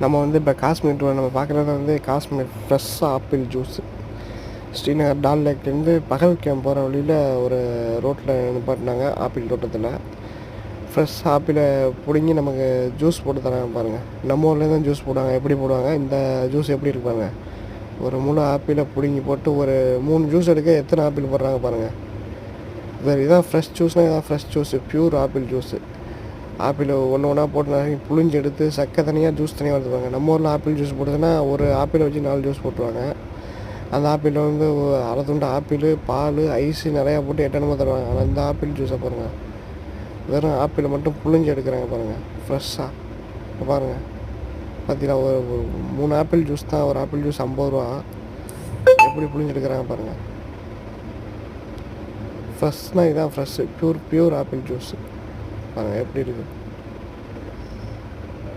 நம்ம வந்து இப்போ காஷ்மீர் நம்ம பார்க்குறது வந்து Kashmir fresh apple juice. Srinagar Dal லேக்லேருந்து பகல்கேம் போகிற வழியில் ஒரு ரோட்டில் நிப்பாட்டினாங்க, ஆப்பிள் தோட்டத்தில். ஃப்ரெஷ் ஆப்பிளை பிடுங்கி நமக்கு ஜூஸ் போட்டு தராங்க பாருங்கள். நம்ம ஊரில் தான் ஜூஸ் போடுவாங்க. எப்படி போடுவாங்க, இந்த ஜூஸ் எப்படி இருக்கு பாருங்கள். ஒரு முழு ஆப்பிளை பிடுங்கி போட்டு ஒரு 3 ஜூஸ் எடுக்க எத்தனை ஆப்பிள் போடுறாங்க பாருங்கள். இதான் ஃப்ரெஷ் ஜூஸ்னால் இதான் fresh juice, pure apple juice. Apple ஒன்று ஒன்றா போட்டு புளிஞ்சு எடுத்து சக்கை தனியாக ஜூஸ் தனியாக எடுத்துப்பாங்க. நம்ம ஊரில் ஆப்பிள் ஜூஸ் போடுறதுன்னா ஒரு ஆப்பிளை வச்சு 4 ஜூஸ் போட்டுருவாங்க. அந்த ஆப்பிளில் வந்து அரை துண்டு ஆப்பிள், பால், ஐஸு நிறையா போட்டு எட்டனமாக தருவாங்க. ஆனால் இந்த ஆப்பிள் ஜூஸை பாருங்கள், வெறும் ஆப்பிளை மட்டும் புளிஞ்சு எடுக்கிறாங்க பாருங்கள், ஃப்ரெஷ்ஷாக பாருங்கள். பார்த்தீங்கன்னா ஒரு 3 ஆப்பிள் ஜூஸ் தான், ஒரு ஆப்பிள் ஜூஸ் 50 ரூபா. எப்படி புளிஞ்சு எடுக்கிறாங்க பாருங்கள். ஃப்ரெஷ்னால் இதான் ஃப்ரெஷ்ஷு, ப்யூர் ஆப்பிள் ஜூஸு பாருங்கள் எப்படி இருக்குது.